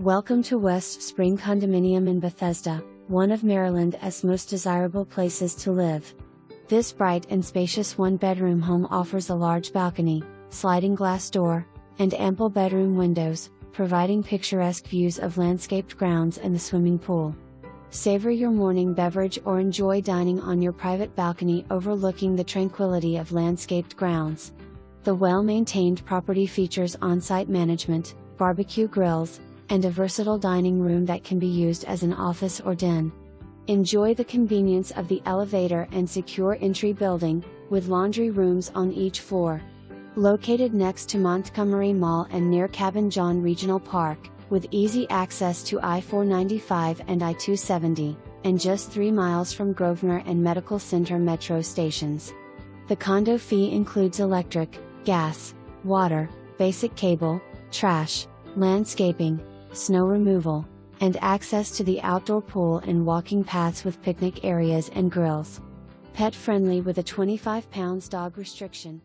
Welcome to West Spring Condominium in Bethesda, one of Maryland's most desirable places to live. This bright and spacious one-bedroom home offers a large balcony, sliding glass door, and ample bedroom windows, providing picturesque views of landscaped grounds and the swimming pool. Savor your morning beverage or enjoy dining on your private balcony overlooking the tranquility of landscaped grounds. The well-maintained property features on-site management, barbecue grills, and a versatile dining room that can be used as an office or den. Enjoy the convenience of the elevator and secure entry building, with laundry rooms on each floor. Located next to Montgomery Mall and near Cabin John Regional Park, with easy access to I-495 and I-270, and just 3 miles from Grosvenor and Medical Center metro stations. The condo fee includes electric, gas, water, basic cable, trash, landscaping, snow removal, and access to the outdoor pool and walking paths with picnic areas and grills. Pet friendly with a 25 pounds dog restriction.